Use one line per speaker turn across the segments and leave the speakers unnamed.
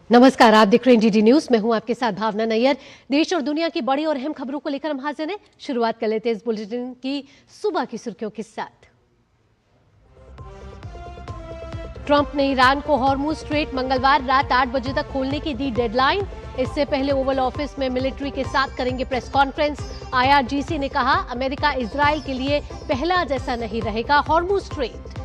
नमस्कार, आप देख रहे हैं डीडी न्यूज। मैं हूं आपके साथ भावना नैयर। देश और दुनिया की बड़ी और अहम खबरों को लेकर हम हाजिर हैं। शुरुआत कर लेते हैं इस बुलेटिन की सुबह की सुर्खियों के साथ। ट्रंप ने ईरान को हॉर्मुज स्ट्रेट मंगलवार रात 8 बजे तक खोलने की दी डेडलाइन। इससे पहले ओवल ऑफिस में मिलिट्री के साथ करेंगे प्रेस कॉन्फ्रेंस। IRGC ने कहा, अमेरिका इजराइल के लिए पहला जैसा नहीं रहेगा हॉर्मुज स्ट्रेट।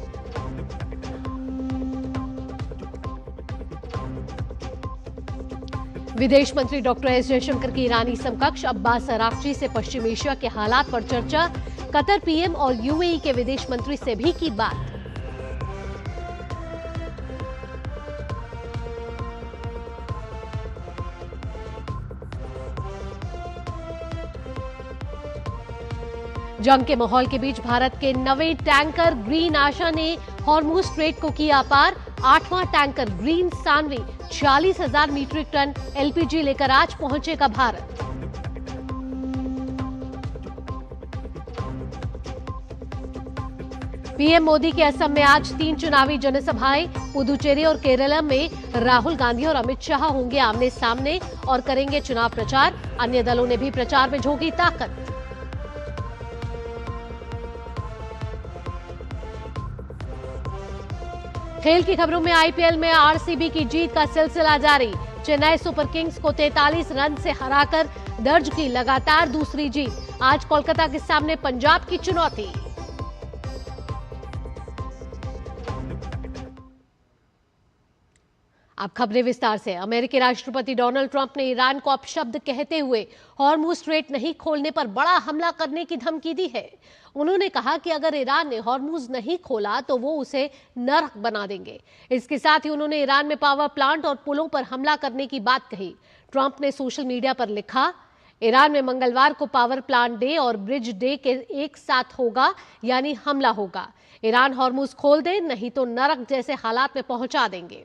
विदेश मंत्री डॉक्टर एस जयशंकर की ईरानी समकक्ष अब्बास अराक्ची से पश्चिम एशिया के हालात पर चर्चा। कतर पीएम और UAE के विदेश मंत्री से भी की बात। जंग के माहौल के बीच भारत के नवे टैंकर ग्रीन आशा ने हॉर्मुज स्ट्रेट को किया पार। 8वां tanker green Sanvi 46,000 metric ton LPG लेकर आज पहुंचेगा भारत। पीएम मोदी के असम में आज 3 चुनावी जनसभाएं। पुदुचेरी और केरल में राहुल गांधी और अमित शाह होंगे आमने सामने और करेंगे चुनाव प्रचार। अन्य दलों ने भी प्रचार में झोंकी ताकत। खेल की खबरों में IPL में RCB की जीत का सिलसिला जारी। चेन्नई सुपर किंग्स को 43 रन से हराकर दर्ज की लगातार दूसरी जीत। आज कोलकाता के सामने पंजाब की चुनौती। अब खबरें विस्तार से। अमेरिकी राष्ट्रपति डोनाल्ड ट्रंप ने ईरान को अपशब्द कहते हुए हॉर्मुज स्ट्रेट नहीं खोलने पर बड़ा हमला करने की धमकी दी है। उन्होंने कहा कि अगर ईरान ने हॉर्मुज नहीं खोला तो वो उसे नरक बना देंगे। इसके साथ ही उन्होंने ईरान में पावर प्लांट और पुलों पर हमला करने की बात कही। ट्रंप ने सोशल मीडिया पर लिखा, ईरान में मंगलवार को पावर प्लांट डे और ब्रिज डे के एक साथ होगा, यानी हमला होगा। ईरान हॉर्मुज खोल दे, नहीं तो नरक जैसे हालात में पहुंचा देंगे।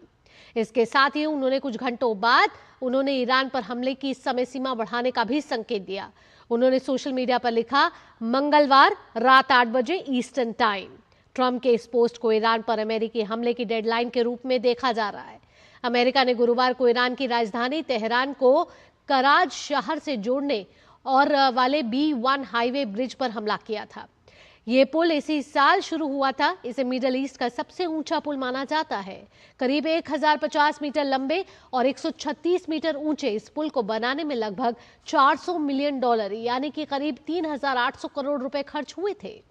इसके साथ ही उन्होंने कुछ घंटों बाद उन्होंने ईरान पर हमले की समय सीमा बढ़ाने का भी संकेत दिया। उन्होंने सोशल मीडिया पर लिखा, मंगलवार रात 8 बजे ईस्टर्न टाइम। ट्रंप के इस पोस्ट को ईरान पर अमेरिकी हमले की डेडलाइन के रूप में देखा जा रहा है। अमेरिका ने गुरुवार को ईरान की राजधानी तेहरान को कराज शहर से जोड़ने और वाले B1 हाईवे ब्रिज पर हमला किया था। ये पुल इसी साल शुरू हुआ था। इसे मिडल ईस्ट का सबसे ऊंचा पुल माना जाता है। करीब 1050 मीटर लंबे और 136 मीटर ऊंचे इस पुल को बनाने में लगभग $400 मिलियन यानी कि करीब 3,800 करोड़ रुपए खर्च हुए थे।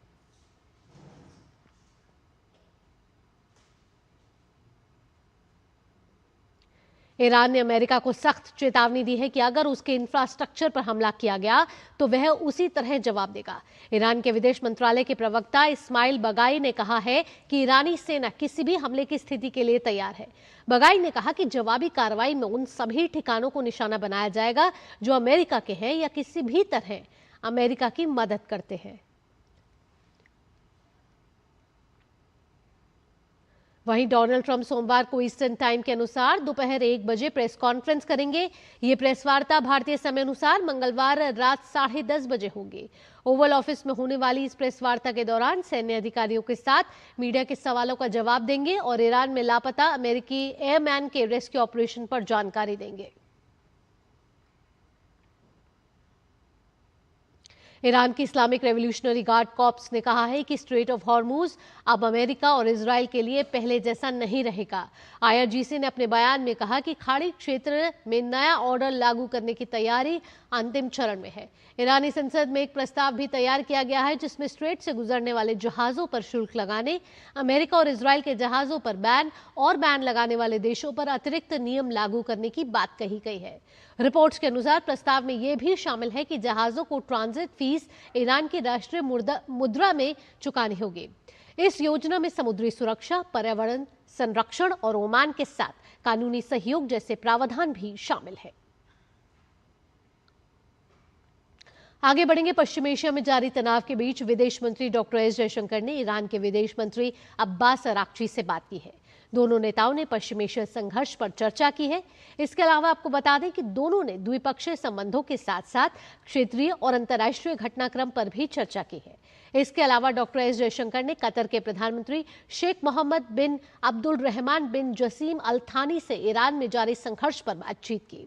ईरान ने अमेरिका को सख्त चेतावनी दी है कि अगर उसके इंफ्रास्ट्रक्चर पर हमला किया गया तो वह उसी तरह जवाब देगा। ईरान के विदेश मंत्रालय के प्रवक्ता इस्माइल बगाई ने कहा है कि ईरानी सेना किसी भी हमले की स्थिति के लिए तैयार है। बगाई ने कहा कि जवाबी कार्रवाई में उन सभी ठिकानों को निशाना बनाया जाएगा जो अमेरिका के हैं या किसी भी तरह अमेरिका की मदद करते हैं। वहीं डोनाल्ड ट्रंप सोमवार को ईस्टर्न टाइम के अनुसार दोपहर 1 बजे प्रेस कॉन्फ्रेंस करेंगे। ये प्रेस वार्ता भारतीय समय अनुसार मंगलवार रात 10:30 बजे होगी। ओवल ऑफिस में होने वाली इस प्रेस वार्ता के दौरान सैन्य अधिकारियों के साथ मीडिया के सवालों का जवाब देंगे और ईरान में लापता अमेरिकी एयरमैन के रेस्क्यू ऑपरेशन पर जानकारी देंगे। ईरान की इस्लामिक रेवोल्यूशनरी गार्ड कॉर्प्स ने कहा है कि स्ट्रेट ऑफ हॉर्मुज अब अमेरिका और इजराइल के लिए पहले जैसा नहीं रहेगा। IRGC ने अपने बयान में कहा कि खाड़ी क्षेत्र में नया ऑर्डर लागू करने की तैयारी अंतिम चरण में है। ईरानी संसद में एक प्रस्ताव भी तैयार किया गया है जिसमें स्ट्रेट से गुजरने वाले जहाजों पर शुल्क लगाने, अमेरिका और इजराइल के जहाजों पर बैन लगाने वाले देशों पर अतिरिक्त नियम लागू करने की बात कही गई है। रिपोर्ट्स के अनुसार प्रस्ताव में यह भी शामिल है कि जहाजों को ट्रांजिट फीस ईरान की राष्ट्रीय मुद्रा में चुकानी होगी। इस योजना में समुद्री सुरक्षा, पर्यावरण संरक्षण और ओमान के साथ कानूनी सहयोग जैसे प्रावधान भी शामिल है। आगे बढ़ेंगे। पश्चिम एशिया में जारी तनाव के बीच विदेश मंत्री डॉक्टर एस जयशंकर ने ईरान के विदेश मंत्री अब्बास अराक्ची से बात की है। दोनों नेताओं ने पश्चिम एशिया संघर्ष पर चर्चा की है। इसके अलावा आपको बता दें कि दोनों ने द्विपक्षीय संबंधों के साथ साथ क्षेत्रीय और अंतर्राष्ट्रीय घटनाक्रम पर भी चर्चा की है। इसके अलावा डॉक्टर एस जयशंकर ने कतर के प्रधानमंत्री शेख मोहम्मद बिन अब्दुल रहमान बिन जसीम अल थानी से ईरान में जारी संघर्ष पर बातचीत की।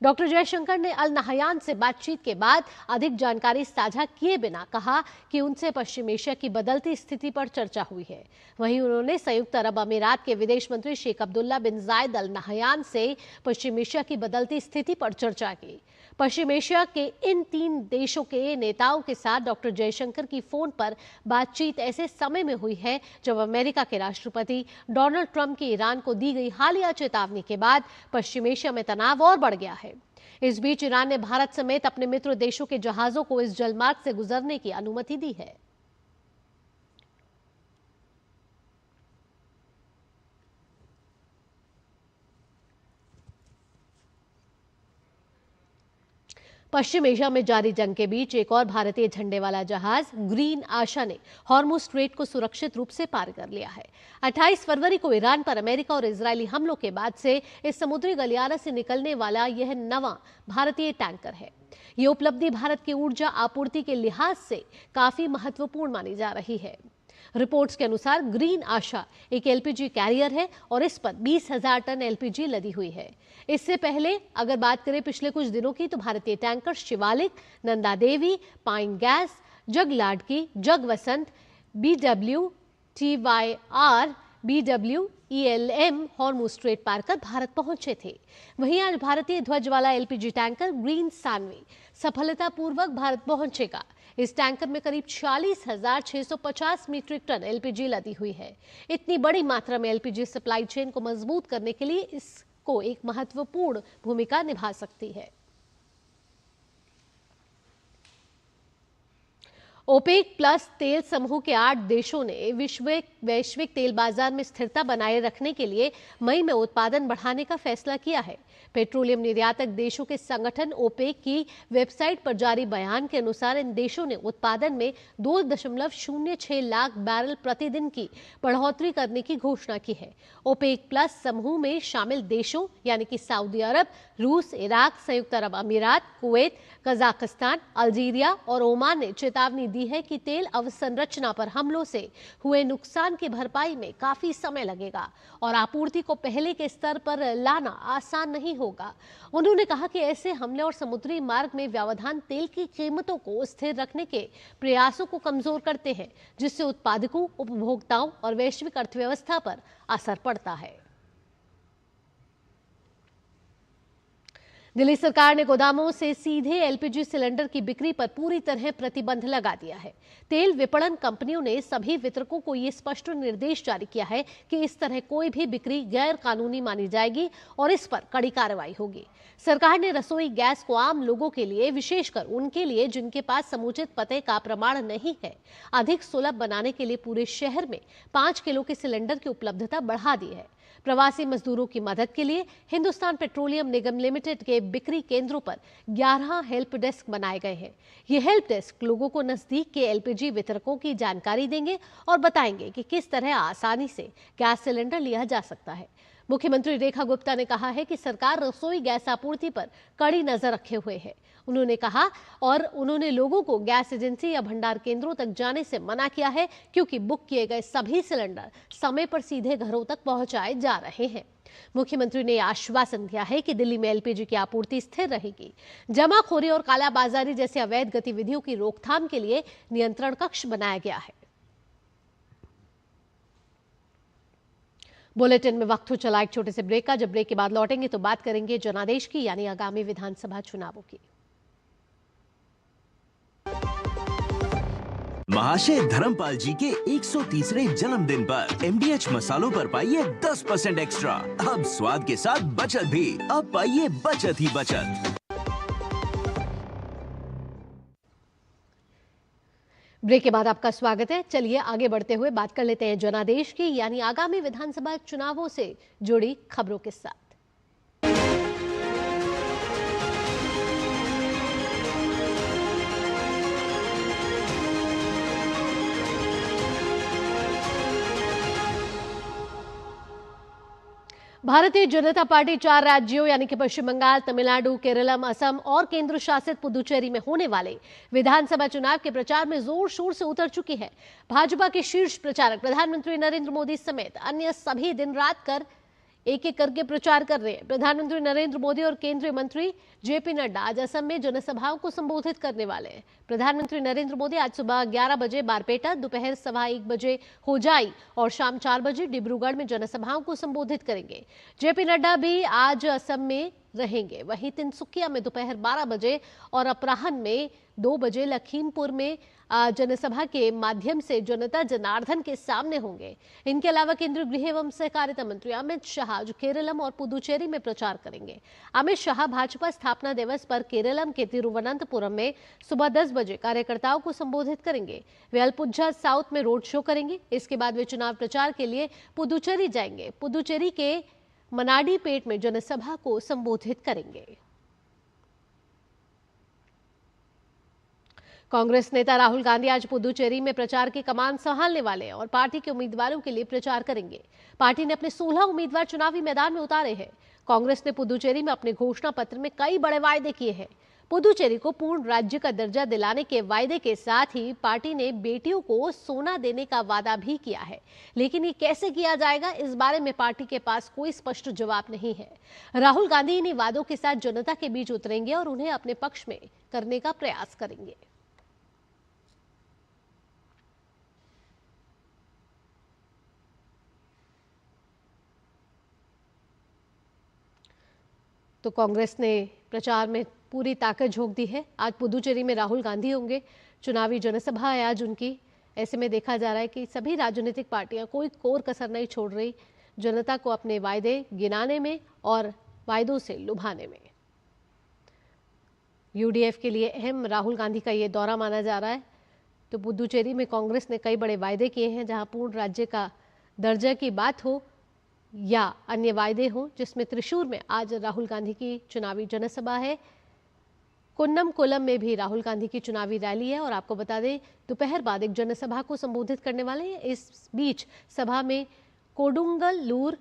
डॉक्टर जयशंकर ने अल नहयान से बातचीत के बाद अधिक जानकारी साझा किए बिना कहा कि उनसे पश्चिम एशिया की बदलती स्थिति पर चर्चा हुई है। वहीं उन्होंने संयुक्त अरब अमीरात के विदेश मंत्री शेख अब्दुल्ला बिन जायद अल नहयान से पश्चिम एशिया की बदलती स्थिति पर चर्चा की। पश्चिम एशिया के इन 3 देशों के नेताओं के साथ डॉक्टर जयशंकर की फोन पर बातचीत ऐसे समय में हुई है जब अमेरिका के राष्ट्रपति डोनाल्ड ट्रंप की ईरान को दी गई हालिया चेतावनी के बाद पश्चिम एशिया में तनाव और बढ़ गया है। इस बीच ईरान ने भारत समेत अपने मित्र देशों के जहाजों को इस जलमार्ग से गुजरने की अनुमति दी है। पश्चिम एशिया में जारी जंग के बीच एक और भारतीय झंडे वाला जहाज ग्रीन आशा ने हॉर्मुज स्ट्रेट को सुरक्षित रूप से पार कर लिया है। 28 फरवरी को ईरान पर अमेरिका और इजरायली हमलों के बाद से इस समुद्री गलियारा से निकलने वाला यह नवा भारतीय टैंकर है। यह उपलब्धि भारत की ऊर्जा आपूर्ति के लिहाज से काफी महत्वपूर्ण मानी जा रही है। रिपोर्ट्स के अनुसार ग्रीन आशा एक एलपीजी कैरियर है और इस पर 20,000 टन एलपीजी लदी हुई है। इससे पहले अगर बात करें पिछले कुछ दिनों की, तो भारतीय tanker Shivalik, Nanda Devi, pine gas, जग लाडकी, जग वसंत, BWTYR, BWELM हॉर्मुज स्ट्रेट पार कर भारत पहुंचे थे। वहीं आज भारतीय ध्वज वाला एलपीजी टैंकर ग्रीन सानवी सफलतापूर्वक भारत पहुंचेगा। इस टैंकर में करीब 40,650 मीट्रिक टन एलपीजी लदी हुई है। इतनी बड़ी मात्रा में एलपीजी सप्लाई चेन को मजबूत करने के लिए इसको एक महत्वपूर्ण भूमिका निभा सकती है। ओपेक प्लस तेल समूह के 8 देशों ने वैश्विक तेल बाजार में स्थिरता बनाए रखने के लिए मई में उत्पादन बढ़ाने का फैसला किया है। पेट्रोलियम निर्यातक देशों के संगठन ओपेक की वेबसाइट पर जारी बयान के अनुसार इन देशों ने उत्पादन में 2.06 लाख बैरल प्रतिदिन की बढ़ोतरी करने की घोषणा की है। ओपेक प्लस समूह में शामिल देशों यानी कि सऊदी अरब, रूस, इराक, संयुक्त अरब अमीरात, कुवैत, कजाकिस्तान, अल्जीरिया और ओमान ने चेतावनी दी है कि तेल अवसंरचना पर हमलों से हुए नुकसान की भरपाई में काफी समय लगेगा और आपूर्ति को पहले के स्तर पर लाना आसान नहीं होगा। उन्होंने कहा कि ऐसे हमले और समुद्री मार्ग में व्यवधान तेल की कीमतों को स्थिर रखने के प्रयासों को कमजोर करते हैं, जिससे उत्पादकों, उपभोक्ताओं और वैश्विक अर्थव्यवस्था पर असर पड़ता है। दिल्ली सरकार ने गोदामों से सीधे एलपीजी सिलेंडर की बिक्री पर पूरी तरह प्रतिबंध लगा दिया है। तेल विपणन कंपनियों ने सभी वितरकों को ये स्पष्ट निर्देश जारी किया है कि इस तरह कोई भी बिक्री गैर कानूनी मानी जाएगी और इस पर कड़ी कार्रवाई होगी। सरकार ने रसोई गैस को आम लोगों के लिए, विशेषकर उनके लिए जिनके पास समुचित पते का प्रमाण नहीं है, अधिक सुलभ बनाने के लिए पूरे शहर में 5 किलो के सिलेंडर की उपलब्धता बढ़ा दी है। प्रवासी मजदूरों की मदद के लिए हिंदुस्तान पेट्रोलियम निगम लिमिटेड के बिक्री केंद्रों पर 11 हेल्प डेस्क बनाए गए हैं। ये हेल्प डेस्क लोगों को नजदीक के एलपीजी वितरकों की जानकारी देंगे और बताएंगे कि किस तरह आसानी से गैस सिलेंडर लिया जा सकता है। मुख्यमंत्री रेखा गुप्ता ने कहा है कि सरकार रसोई गैस आपूर्ति पर कड़ी नजर रखे हुए है। उन्होंने लोगों को गैस एजेंसी या भंडार केंद्रों तक जाने से मना किया है, क्योंकि बुक किए गए सभी सिलेंडर समय पर सीधे घरों तक पहुंचाए जा रहे हैं। मुख्यमंत्री ने आश्वासन दिया है कि दिल्ली में एलपीजी की आपूर्ति स्थिर रहेगी। जमाखोरी और कालाबाजारी जैसी अवैध गतिविधियों की रोकथाम के लिए नियंत्रण कक्ष बनाया गया है। बुलेटिन में वक्त हो चला एक छोटे से ब्रेक का। जब ब्रेक के बाद लौटेंगे तो बात करेंगे जनादेश की, यानी आगामी विधानसभा चुनावों की।
महाशय धर्मपाल जी के 130वें जन्मदिन पर MDH मसालों पर पाइए 10% एक्स्ट्रा। अब स्वाद के साथ बचत भी। अब पाइए बचत ही बचत।
ब्रेक के बाद आपका स्वागत है। चलिए आगे बढ़ते हुए बात कर लेते हैं जनादेश की, यानी आगामी विधानसभा चुनावों से जुड़ी खबरों के साथ। भारतीय जनता पार्टी 4 राज्यों यानी कि पश्चिम बंगाल, तमिलनाडु, केरलम, असम और केंद्र शासित पुदुचेरी में होने वाले विधानसभा चुनाव के प्रचार में जोर शोर से उतर चुकी है। भाजपा के शीर्ष प्रचारक प्रधानमंत्री नरेंद्र मोदी समेत अन्य सभी दिन रात कर एक एक करके प्रचार कर रहे हैं। प्रधानमंत्री नरेंद्र मोदी और केंद्रीय मंत्री जेपी नड्डा आज असम में जनसभाओं को संबोधित करने वाले हैं। प्रधानमंत्री नरेंद्र मोदी आज सुबह 11 बजे बारपेटा, दोपहर 1:15 बजे होजाई और शाम 4 बजे डिब्रूगढ़ में जनसभाओं को संबोधित करेंगे। जेपी नड्डा भी आज असम में रहेंगे। वहीं तिनसुकिया में दोपहर 12 बजे और अपराह्न में 2 बजे लखीमपुर में जनसभा के माध्यम से जनता जनार्दन के सामने होंगे। इनके अलावा केंद्रीय गृह एवं सहकारिता मंत्री अमित शाह आज केरलम और पुदुचेरी में प्रचार करेंगे। अमित शाह भाजपा स्थापना दिवस पर केरलम के तिरुवनंतपुरम में सुबह 10 बजे कार्यकर्ताओं को संबोधित करेंगे। वे अलपुझा साउथ में रोड शो करेंगे। इसके बाद वे चुनाव प्रचार के लिए पुदुचेरी जाएंगे। पुदुचेरी के मनाडीपेट में जनसभा को संबोधित करेंगे। कांग्रेस नेता राहुल गांधी आज पुदुचेरी में प्रचार की कमान संभालने वाले हैं और पार्टी के उम्मीदवारों के लिए प्रचार करेंगे। पार्टी ने अपने 16 उम्मीदवार चुनावी मैदान में उतारे हैं। कांग्रेस ने पुदुचेरी में अपने घोषणा पत्र में कई बड़े वायदे किए हैं। पुदुचेरी को पूर्ण राज्य का दर्जा दिलाने के वायदे के साथ ही पार्टी ने बेटियों को सोना देने का वादा भी किया है, लेकिन ये कैसे किया जाएगा, इस बारे में पार्टी के पास कोई स्पष्ट जवाब नहीं है। राहुल गांधी इन्हीं वादों के साथ जनता के बीच उतरेंगे और उन्हें अपने पक्ष में करने का प्रयास करेंगे। तो कांग्रेस ने प्रचार में पूरी ताकत झोंक दी है। आज पुदुचेरी में राहुल गांधी होंगे, चुनावी जनसभा है आज उनकी। ऐसे में देखा जा रहा है कि सभी राजनीतिक पार्टियां कोई कोर कसर नहीं छोड़ रही जनता को अपने वायदे गिनाने में और वायदों से लुभाने में। यूडीएफ के लिए अहम राहुल गांधी का ये दौरा माना जा रहा है। तो पुदुचेरी में कांग्रेस ने कई बड़े वायदे किए हैं, जहां पूर्ण राज्य का दर्जा की बात हो या अन्य वायदे हों, जिसमें त्रिशूर में आज राहुल गांधी की चुनावी जनसभा है। कुन्नमकुलम में भी राहुल गांधी की चुनावी रैली है और आपको बता दें दोपहर बाद एक जनसभा को संबोधित करने वाले हैं। इस बीच सभा में कोडुंगल लूर,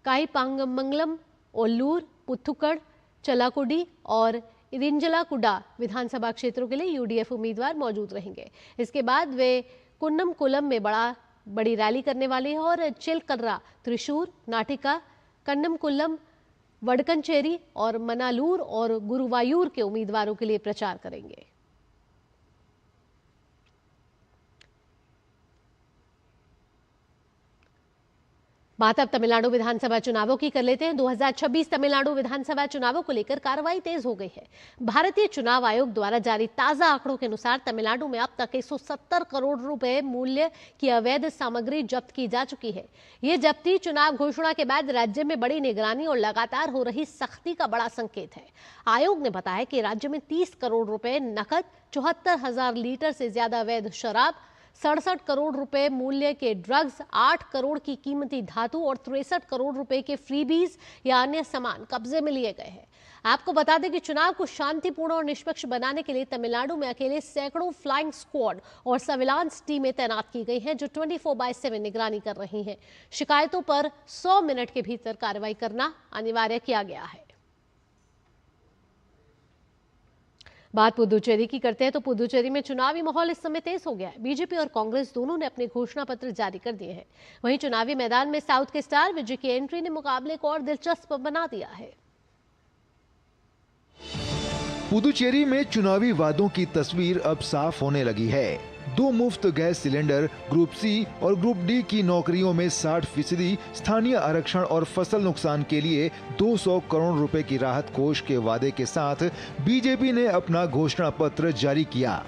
काईपांगमंगलम, ओल्लूर, पुथुकड़, चलाकुडी और इरिंजलाकुडा विधानसभा क्षेत्रों के लिए यूडीएफ उम्मीदवार मौजूद रहेंगे। इसके बाद वे कुन्नमकुलम में बड़ी रैली करने वाले हैं और चिलकर्रा, त्रिशूर, नाटिका, कन्नमकुल्लम, वडकंचेरी और मनालूर और गुरुवायूर के उम्मीदवारों के लिए प्रचार करेंगे। बात अब तमिलनाडु विधानसभा चुनावों की कर लेते हैं। 2026 तमिलनाडु विधानसभा चुनावों को लेकर कार्रवाई तेज हो गई है। भारतीय चुनाव आयोग द्वारा जारी ताजा आंकड़ों के अनुसार तमिलनाडु में अब तक 170 करोड़ रुपए मूल्य की अवैध सामग्री जब्त की जा चुकी है। ये जब्ती चुनाव घोषणा के बाद राज्य में बड़ी निगरानी और लगातार हो रही सख्ती का बड़ा संकेत है। आयोग ने बताया कि राज्य में 30 करोड़ रुपए नकद, 74,000 लीटर से ज्यादा अवैध शराब, 67 करोड़ रुपए मूल्य के ड्रग्स, 8 करोड़ की कीमती धातु और 63 करोड़ रुपए के फ्रीबीज या अन्य सामान कब्जे में लिए गए हैं। आपको बता दें कि चुनाव को शांतिपूर्ण और निष्पक्ष बनाने के लिए तमिलनाडु में अकेले सैकड़ों फ्लाइंग स्क्वाड और सर्विलांस टीमें तैनात की गई हैं, जो 24/7 निगरानी कर रही हैं। शिकायतों पर 100 मिनट के भीतर कार्रवाई करना अनिवार्य किया गया है। बात पुदुचेरी की करते हैं तो पुदुचेरी में चुनावी माहौल इस समय तेज हो गया है। बीजेपी और कांग्रेस दोनों ने अपने घोषणा पत्र जारी कर दिए हैं। वहीं चुनावी मैदान में साउथ के स्टार विजय की एंट्री ने मुकाबले को और दिलचस्प बना दिया है।
पुदुचेरी में चुनावी वादों की तस्वीर अब साफ होने लगी है। 2 मुफ्त गैस सिलेंडर, ग्रुप सी और ग्रुप डी की नौकरियों में 60% स्थानीय आरक्षण और फसल नुकसान के लिए 200 करोड़ रुपए की राहत कोष के वादे के साथ बीजेपी ने अपना घोषणा पत्र जारी किया।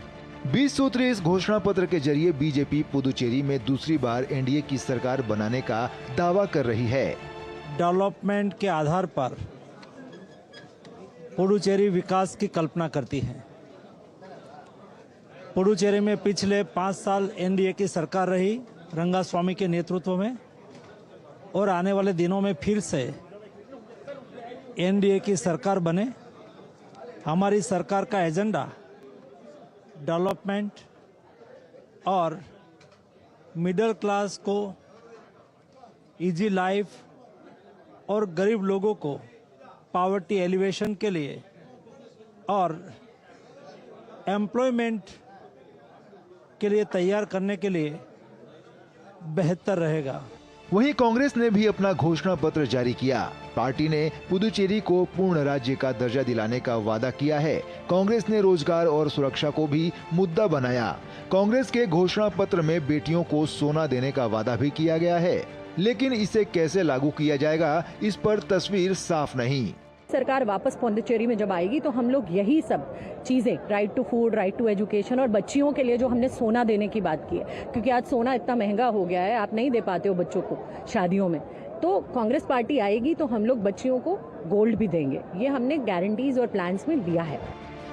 20 सूत्रीय इस घोषणा पत्र के जरिए बीजेपी पुदुचेरी में दूसरी बार एनडीए की सरकार बनाने का दावा कर रही है।
डेवलपमेंट के आधार पर पुडुचेरी विकास की कल्पना करती है। पुडुचेरी में पिछले 5 साल एनडीए की सरकार रही रंगास्वामी के नेतृत्व में, और आने वाले दिनों में फिर से एनडीए की सरकार बने। हमारी सरकार का एजेंडा डेवलपमेंट और मिडिल क्लास को इजी लाइफ और गरीब लोगों को पॉवर्टी एलिवेशन के लिए और एम्प्लॉयमेंट के लिए तैयार करने के लिए बेहतर रहेगा।
वहीं कांग्रेस ने भी अपना घोषणा पत्र जारी किया। पार्टी ने पुदुचेरी को पूर्ण राज्य का दर्जा दिलाने का वादा किया है। कांग्रेस ने रोजगार और सुरक्षा को भी मुद्दा बनाया। कांग्रेस के घोषणा पत्र में बेटियों को सोना देने का वादा भी किया गया है, लेकिन इसे कैसे लागू किया जाएगा, इस पर तस्वीर साफ नहीं।
सरकार वापस पौंडीचेरी में जब आएगी तो हम लोग यही सब चीजें, right to food, right to education और बच्चियों के लिए जो हमने सोना देने की बात की है, क्योंकि आज सोना इतना महंगा हो गया है, आप नहीं दे पाते हो बच्चों को शादियों में, तो कांग्रेस पार्टी आएगी तो हम लोग बच्चियों को गोल्ड भी देंगे। ये हमने गारंटीज और प्लान्स में दिया है।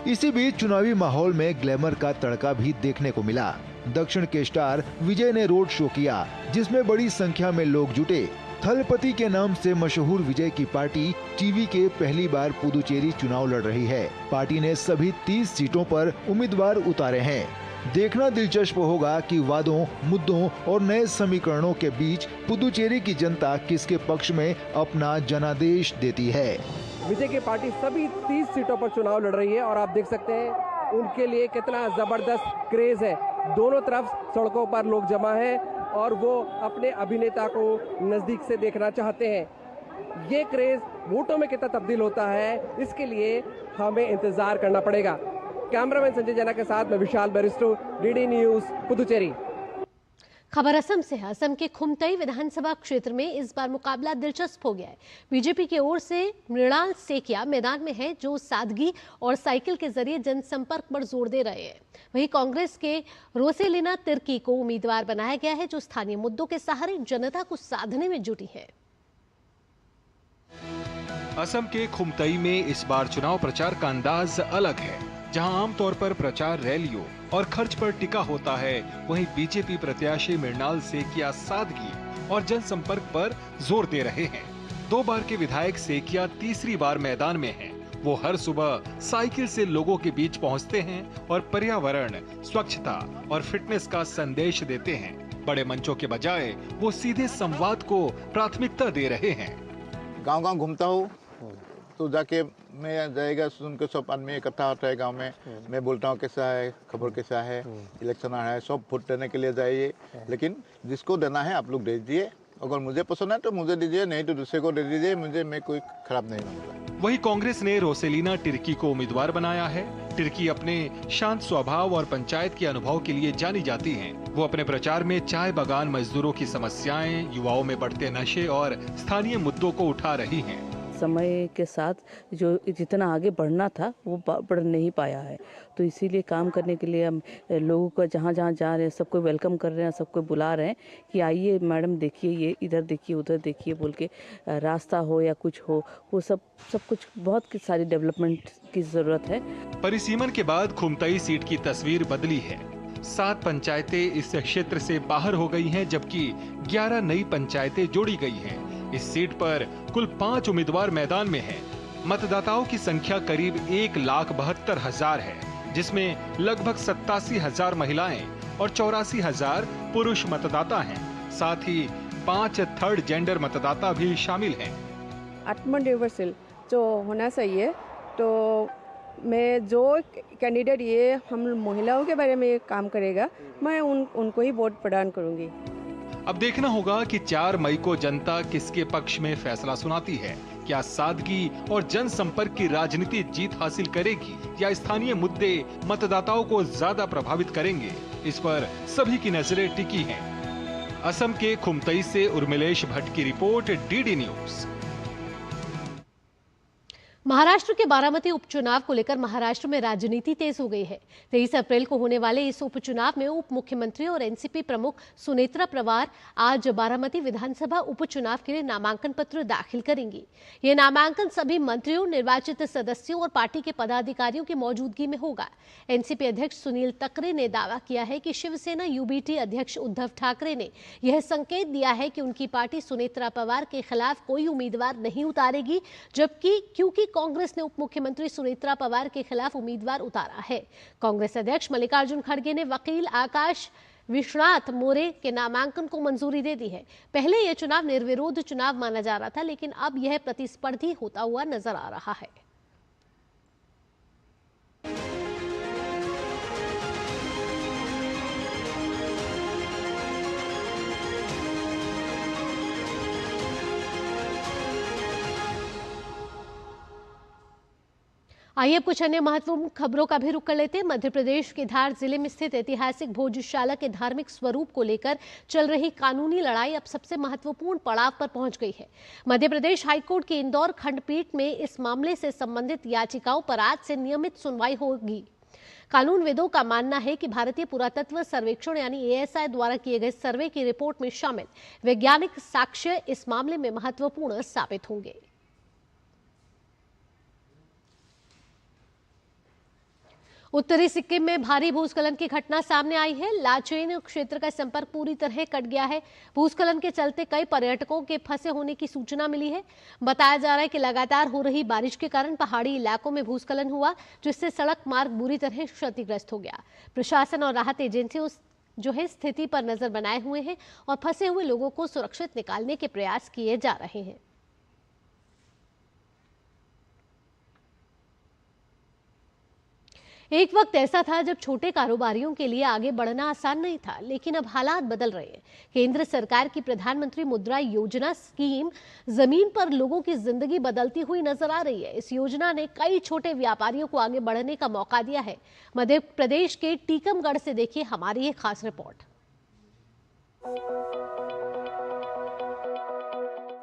इसी बीच चुनावी माहौल में ग्लैमर का तड़का भी देखने को मिला। दक्षिण के स्टार विजय ने रोड शो किया, जिसमें बड़ी संख्या में लोग जुटे। थलपति के नाम से मशहूर विजय की पार्टी टीवी के पहली बार पुदुचेरी चुनाव लड़ रही है। पार्टी ने सभी 30 सीटों पर उम्मीदवार उतारे हैं। देखना दिलचस्प होगा कि वादों, मुद्दों और नए समीकरणों के बीच पुदुचेरी की जनता किसके पक्ष में अपना जनादेश देती है।
विजय की पार्टी सभी 30 सीटों पर चुनाव लड़ रही है और आप देख सकते हैं उनके लिए कितना जबरदस्त क्रेज है। दोनों तरफ सड़कों पर लोग जमा हैं और वो अपने अभिनेता को नजदीक से देखना चाहते हैं। ये क्रेज वोटों में कितना तब्दील होता है, इसके लिए हमें इंतजार करना पड़ेगा। कैमरामैन संजय जना के साथ मैं विशाल बेरिस्टो, डीडी न्यूज, पुदुचेरी।
खबर असम से है। असम के खुमतई विधानसभा क्षेत्र में इस बार मुकाबला दिलचस्प हो गया है। बीजेपी की ओर से मृणाल सेकिया मैदान में है, जो सादगी और साइकिल के जरिए जनसंपर्क पर जोर दे रहे हैं। वहीं कांग्रेस के रोसेलिना तिर्की को उम्मीदवार बनाया गया है, जो स्थानीय मुद्दों के सहारे जनता को साधने में जुटी है।
असम के खुमतई में इस बार चुनाव प्रचार का अंदाज अलग है। जहां आमतौर पर प्रचार रैलियों और खर्च पर टिका होता है, वहीं बीजेपी प्रत्याशी मृणाल सेकिया सादगी और जनसंपर्क पर जोर दे रहे हैं। 2 बार के विधायक सेकिया तीसरी बार मैदान में हैं। वो हर सुबह साइकिल से लोगों के बीच पहुंचते हैं और पर्यावरण, स्वच्छता और फिटनेस का संदेश देते हैं। बड़े मंचों के बजाय वो सीधे संवाद को प्राथमिकता दे रहे हैं।
गांव-गांव घूमता हूँ तो जाके मैं जाएगा सुन के सब आदमी इकट्ठा होता है गांव में। मैं बोलता हूँ कैसा है, खबर कैसा है, इलेक्शन आ रहा है, सब वोट देने के लिए जाइए, लेकिन जिसको देना है आप लोग दे दीजिए। अगर मुझे पसंद है तो मुझे दीजिए, नहीं तो दूसरे को दे दीजिए। मैं कोई खराब नहीं मानता।
वहीं कांग्रेस ने रोसेलिना तिर्की को उम्मीदवार बनाया है। तिर्की अपने शांत स्वभाव और पंचायत के अनुभव के लिए जानी जाती हैं। वो अपने प्रचार में चाय बागान मजदूरों की समस्याएं, युवाओं में बढ़ते नशे और स्थानीय मुद्दों को उठा रही हैं।
समय के साथ जो जितना आगे बढ़ना था वो बढ़ नहीं पाया है, तो इसीलिए काम करने के लिए हम लोगों को जहाँ जहाँ जा रहे हैं सबको वेलकम कर रहे हैं, सबको बुला रहे हैं कि आइए मैडम, देखिए ये इधर देखिए उधर देखिए बोल के, रास्ता हो या कुछ हो, वो सब कुछ बहुत सारी डेवलपमेंट की जरूरत है।
परिसीमन के बाद खुमतई सीट की तस्वीर बदली है। 7 पंचायतें इस क्षेत्र से बाहर हो गई हैं, जबकि 11 नई पंचायतें जोड़ी गई हैं। इस सीट पर कुल 5 उम्मीदवार मैदान में हैं। मतदाताओं की संख्या करीब 1,72,000 है, जिसमें लगभग 87,000 महिलाएं और 84,000 पुरुष मतदाता हैं। साथ ही 5 थर्ड जेंडर मतदाता भी शामिल हैं।
आत्मनिर्भरशील जो होना चाहिए, तो मैं जो कैंडिडेट ये हम महिलाओं के बारे में काम करेगा, मैं उनको ही वोट प्रदान करूंगी।
अब देखना होगा कि 4 मई को जनता किसके पक्ष में फैसला सुनाती है। क्या सादगी और जनसंपर्क की राजनीति जीत हासिल करेगी या स्थानीय मुद्दे मतदाताओं को ज्यादा प्रभावित करेंगे, इस पर सभी की नजरें टिकी हैं। असम के खुमतई से उर्मिलेश भट्ट की रिपोर्ट, डीडी न्यूज।
महाराष्ट्र के बारामती उपचुनाव को लेकर महाराष्ट्र में राजनीति तेज हो गई है। 23 अप्रैल को होने वाले इस उपचुनाव में उप मुख्यमंत्री और एनसीपी प्रमुख सुनेत्रा पवार आज बारामती विधानसभा उपचुनाव के लिए नामांकन पत्र दाखिल करेंगी। ये नामांकन सभी मंत्रियों, निर्वाचित सदस्यों और पार्टी के पदाधिकारियों की मौजूदगी में होगा। एनसीपी अध्यक्ष सुनील तकरे ने दावा किया है कि शिवसेना यूबीटी अध्यक्ष उद्धव ठाकरे ने यह संकेत दिया है कि उनकी पार्टी सुनेत्रा पवार के खिलाफ कोई उम्मीदवार नहीं उतारेगी, जबकि क्योंकि कांग्रेस ने उप मुख्यमंत्री सुनेत्रा पवार के खिलाफ उम्मीदवार उतारा है। कांग्रेस अध्यक्ष मल्लिकार्जुन खड़गे ने वकील आकाश विश्वनाथ मोरे के नामांकन को मंजूरी दे दी है। पहले यह चुनाव निर्विरोध चुनाव माना जा रहा था, लेकिन अब यह प्रतिस्पर्धी होता हुआ नजर आ रहा है। आइए अब कुछ अन्य महत्वपूर्ण खबरों का भी रुख कर लेते हैं। मध्य प्रदेश के धार जिले में स्थित ऐतिहासिक भोजशाला के धार्मिक स्वरूप को लेकर चल रही कानूनी लड़ाई अब सबसे महत्वपूर्ण पड़ाव पर पहुंच गई है। मध्य प्रदेश हाईकोर्ट की इंदौर खंडपीठ में इस मामले से संबंधित याचिकाओं पर आज से नियमित सुनवाई होगी। कानूनविदों का मानना है कि भारतीय पुरातत्व सर्वेक्षण यानी ASI द्वारा किए गए सर्वे की रिपोर्ट में शामिल वैज्ञानिक साक्ष्य इस मामले में महत्वपूर्ण साबित होंगे। उत्तरी सिक्किम में भारी भूस्खलन की घटना सामने आई है। लाचेन क्षेत्र का संपर्क पूरी तरह कट गया है। भूस्खलन के चलते कई पर्यटकों के फंसे होने की सूचना मिली है। बताया जा रहा है कि लगातार हो रही बारिश के कारण पहाड़ी इलाकों में भूस्खलन हुआ, जिससे सड़क मार्ग बुरी तरह क्षतिग्रस्त हो गया। प्रशासन और राहत एजेंसियों जो है स्थिति पर नजर बनाए हुए हैं और फंसे हुए लोगों को सुरक्षित निकालने के प्रयास किए जा रहे हैं। एक वक्त ऐसा था जब छोटे कारोबारियों के लिए आगे बढ़ना आसान नहीं था, लेकिन अब हालात बदल रहे हैं। केंद्र सरकार की प्रधानमंत्री मुद्रा योजना स्कीम जमीन पर लोगों की जिंदगी बदलती हुई नजर आ रही है। इस योजना ने कई छोटे व्यापारियों को आगे बढ़ने का मौका दिया है। मध्य प्रदेश के टीकमगढ़ से देखिए हमारी एक खास रिपोर्ट।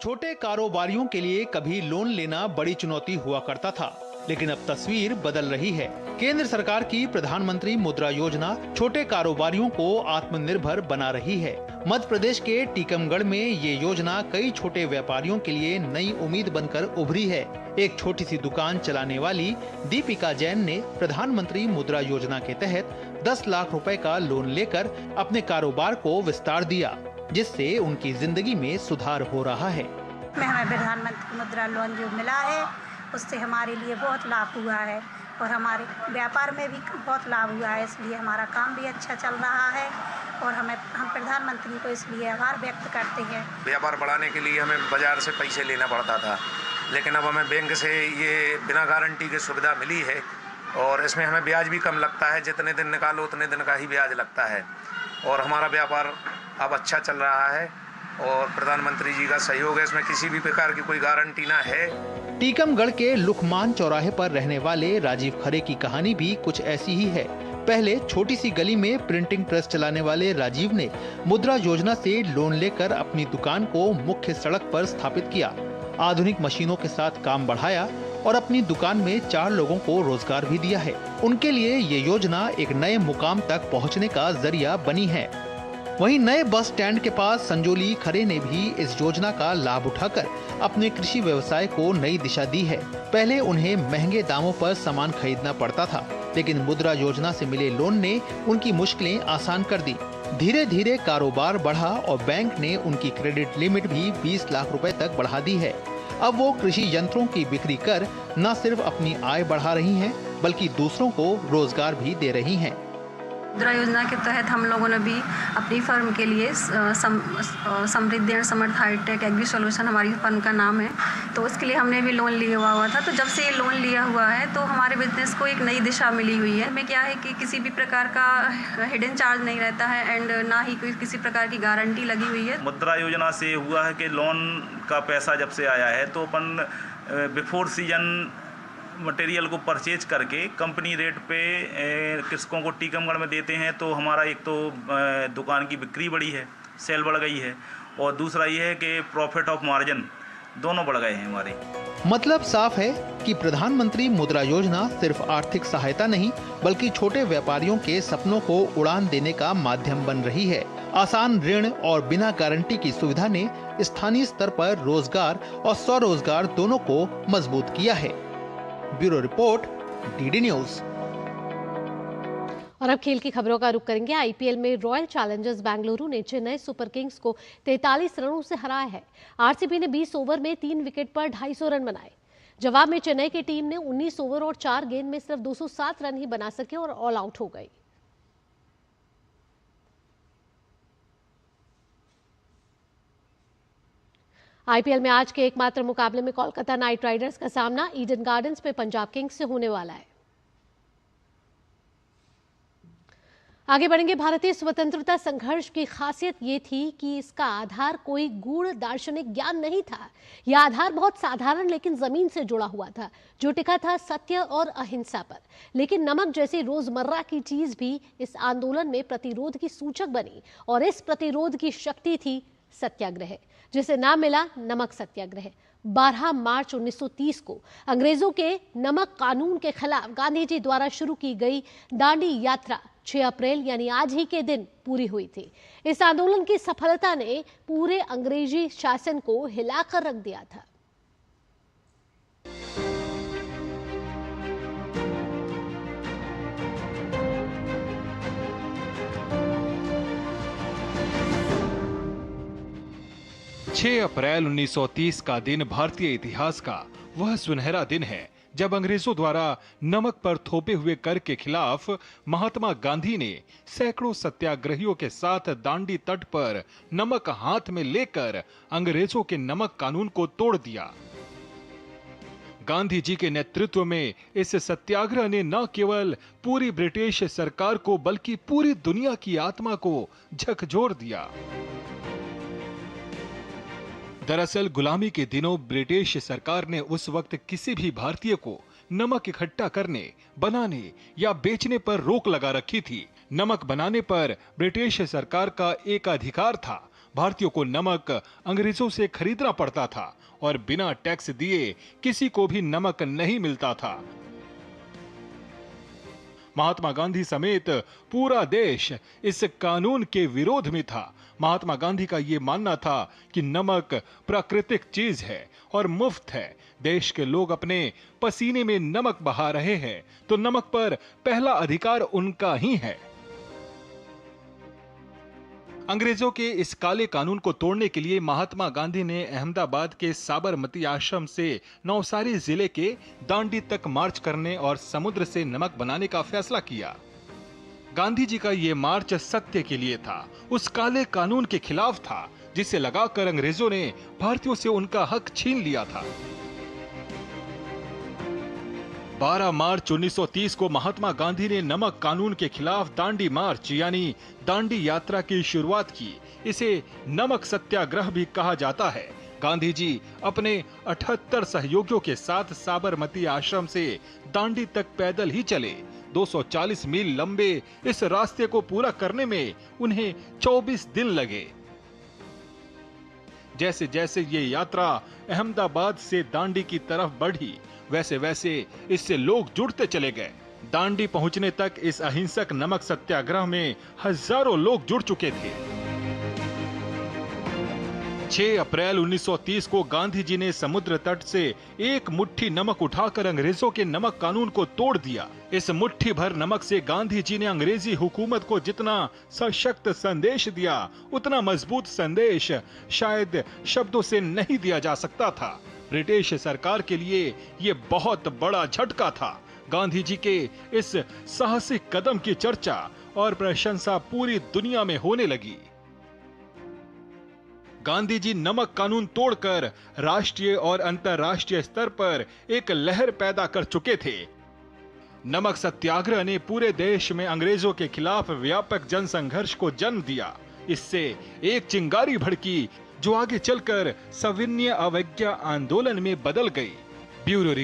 छोटे कारोबारियों के लिए कभी लोन लेना बड़ी चुनौती हुआ करता था, लेकिन अब तस्वीर बदल रही है। केंद्र सरकार की प्रधानमंत्री मुद्रा योजना छोटे कारोबारियों को आत्मनिर्भर बना रही है। मध्य प्रदेश के टीकमगढ़ में ये योजना कई छोटे व्यापारियों के लिए नई उम्मीद बनकर उभरी है। एक छोटी सी दुकान चलाने वाली दीपिका जैन ने प्रधानमंत्री मुद्रा योजना के तहत 10 लाख रुपए का लोन लेकर अपने कारोबार को विस्तार दिया, जिससे उनकी जिंदगी में सुधार हो रहा है।
हमें प्रधानमंत्री मुद्रा लोन जो मिला है उससे हमारे लिए बहुत लाभ हुआ है और हमारे व्यापार में भी बहुत लाभ हुआ है, इसलिए हमारा काम भी अच्छा चल रहा है और हम प्रधानमंत्री को इसलिए आभार व्यक्त करते हैं।
व्यापार बढ़ाने के लिए हमें बाजार से पैसे लेना पड़ता था, लेकिन अब हमें बैंक से ये बिना गारंटी की सुविधा मिली है और इसमें हमें ब्याज भी कम लगता है। जितने दिन निकालो उतने दिन का ही ब्याज लगता है और हमारा व्यापार अब अच्छा चल रहा है और प्रधानमंत्री जी का सहयोग है। इसमें किसी भी प्रकार की कोई गारंटी ना है।
टीकमगढ़ के लुकमान चौराहे पर रहने वाले राजीव खरे की कहानी भी कुछ ऐसी ही है। पहले छोटी सी गली में प्रिंटिंग प्रेस चलाने वाले राजीव ने मुद्रा योजना से लोन लेकर अपनी दुकान को मुख्य सड़क पर स्थापित किया, आधुनिक मशीनों के साथ काम बढ़ाया और अपनी दुकान में 4 लोगों को रोजगार भी दिया है। उनके लिए ये योजना एक नए मुकाम तक पहुँचने का जरिया बनी है। वहीं नए बस स्टैंड के पास संजोली खरे ने भी इस योजना का लाभ उठाकर अपने कृषि व्यवसाय को नई दिशा दी है। पहले उन्हें महंगे दामों पर सामान खरीदना पड़ता था, लेकिन मुद्रा योजना से मिले लोन ने उनकी मुश्किलें आसान कर दी। धीरे धीरे कारोबार बढ़ा और बैंक ने उनकी क्रेडिट लिमिट भी 20 लाख रुपए तक बढ़ा दी है। अब वो कृषि यंत्रों की बिक्री कर न सिर्फ अपनी आय बढ़ा रही हैं, बल्कि दूसरों को रोजगार भी दे रही हैं।
मुद्रा योजना के तहत हम लोगों ने भी अपनी फर्म के लिए Samriddhi and Samarth hitech agri solution हमारी फर्म का नाम है, तो उसके लिए हमने भी लोन लिया हुआ था। तो जब से ये लोन लिया हुआ है तो हमारे बिजनेस को एक नई दिशा मिली हुई है। हमें क्या है कि किसी भी प्रकार का हिडन चार्ज नहीं रहता है एंड ना ही कोई किसी प्रकार की गारंटी लगी हुई है।
मुद्रा योजना से हुआ है कि लोन का पैसा जब से आया है तो अपन बिफोर सीजन मटेरियल को परचेज करके कंपनी रेट पे कृषकों को टीकमगढ़ में देते हैं। तो हमारा एक तो दुकान की बिक्री बढ़ी है, सेल बढ़ गई है और दूसरा ये है कि प्रॉफिट ऑफ मार्जिन दोनों बढ़ गए हैं हमारे।
मतलब साफ है कि प्रधानमंत्री मुद्रा योजना सिर्फ आर्थिक सहायता नहीं, बल्कि छोटे व्यापारियों के सपनों को उड़ान देने का माध्यम बन रही है। आसान ऋण और बिना गारंटी की सुविधा ने स्थानीय स्तर पर रोजगार और स्वरोजगार दोनों को मजबूत किया है। Bureau report, DD news.
और अब खेल की खबरों का रुख करेंगे। आईपीएल में रॉयल चैलेंजर्स बेंगलुरु ने चेन्नई सुपर किंग्स को 43 रनों से हराया है। आरसीबी ने 20 ओवर में 3 विकेट पर 250 रन बनाए। जवाब में चेन्नई की टीम ने 19 ओवर और 4 गेंद में सिर्फ 207 रन ही बना सके और ऑल आउट हो गई। आईपीएल में आज के एकमात्र मुकाबले में कोलकाता नाइट राइडर्स का सामना ईडन गार्डन्स में पंजाब किंग्स से होने वाला है। आगे बढ़ेंगे। भारतीय स्वतंत्रता संघर्ष की खासियत ये थी कि इसका आधार कोई गूढ़ दार्शनिक ज्ञान नहीं था। यह आधार बहुत साधारण लेकिन जमीन से जुड़ा हुआ था, जो टिका था सत्य और अहिंसा पर। लेकिन नमक जैसी रोजमर्रा की चीज भी इस आंदोलन में प्रतिरोध की सूचक बनी, और इस प्रतिरोध की शक्ति थी सत्याग्रह, जिसे नाम मिला नमक सत्याग्रह। 12 मार्च 1930 को अंग्रेजों के नमक कानून के खिलाफ गांधी जी द्वारा शुरू की गई दांडी यात्रा 6 अप्रैल यानी आज ही के दिन पूरी हुई थी। इस आंदोलन की सफलता ने पूरे अंग्रेजी शासन को हिलाकर रख दिया था।
छह अप्रैल 1930 का दिन भारतीय इतिहास का वह सुनहरा दिन है जब अंग्रेजों द्वारा नमक पर थोपे हुए कर के खिलाफ महात्मा गांधी ने सैकड़ों सत्याग्रहियों के साथ दांडी तट पर नमक हाथ में लेकर अंग्रेजों के नमक कानून को तोड़ दिया। गांधी जी के नेतृत्व में इस सत्याग्रह ने न केवल पूरी ब्रिटिश सरकार को बल्कि पूरी दुनिया की आत्मा को झकझोर दिया। दरअसल गुलामी के दिनों ब्रिटिश सरकार ने उस वक्त किसी भी भारतीय को नमक इकट्ठा करने, बनाने या बेचने पर रोक लगा रखी थी। नमक बनाने पर ब्रिटिश सरकार का एक अधिकार था। भारतीयों को नमक अंग्रेजों से खरीदना पड़ता था और बिना टैक्स दिए किसी को भी नमक नहीं मिलता था। महात्मा गांधी समेत पूरा देश इस कानून के विरोध में था। महात्मा गांधी का ये मानना था कि नमक प्राकृतिक चीज है और मुफ्त है। देश के लोग अपने पसीने में नमक बहा रहे हैं, तो नमक पर पहला अधिकार उनका ही है। अंग्रेजों के इस काले कानून को तोड़ने के लिए महात्मा गांधी ने अहमदाबाद के साबरमती आश्रम से नवसारी जिले के दांडी तक मार्च करने और समुद्र से नमक बनाने का फैसला किया। गांधी जी का ये मार्च सत्य के लिए था, उस काले कानून के खिलाफ था जिसे लगाकर अंग्रेजों ने भारतीयों से उनका हक छीन लिया था। 12 मार्च 1930 को महात्मा गांधी ने नमक कानून के खिलाफ दांडी मार्च यानी दांडी यात्रा की शुरुआत की। इसे नमक सत्याग्रह भी कहा जाता है। गांधी जी अपने 78 सहयोगियों के साथ साबरमती आश्रम से दांडी तक पैदल ही चले। 240 मील लंबे इस रास्ते को पूरा करने में उन्हें 24 दिन लगे। जैसे जैसे ये यात्रा अहमदाबाद से दांडी की तरफ बढ़ी, वैसे वैसे इससे लोग जुड़ते चले गए। दांडी पहुंचने तक इस अहिंसक नमक सत्याग्रह में हजारों लोग जुड़ चुके थे। 6 अप्रैल 1930 को गांधी जी ने समुद्र तट से एक मुट्ठी नमक उठाकर अंग्रेजों के नमक कानून को तोड़ दिया। इस मुट्ठी भर नमक से गांधी जी ने अंग्रेजी हुकूमत को जितना सशक्त संदेश दिया, उतना मजबूत संदेश शायद शब्दों से नहीं दिया जा सकता था। ब्रिटिश सरकार के लिए ये बहुत बड़ा झटका था। गांधी जी के इस साहसिक कदम की चर्चा और प्रशंसा पूरी दुनिया में होने लगी। गांधी जी नमक कानून तोड़कर राष्ट्रीय और अंतर्राष्ट्रीय स्तर पर एक लहर पैदा कर चुके थे। नमक सत्याग्रह ने पूरे देश में अंग्रेजों के खिलाफ व्यापक जनसंघर्ष को जन्म दिया। इससे एक चिंगारी भड़की जो आगे चलकर सविनय अवज्ञा आंदोलन में बदल गई। ब्यूरो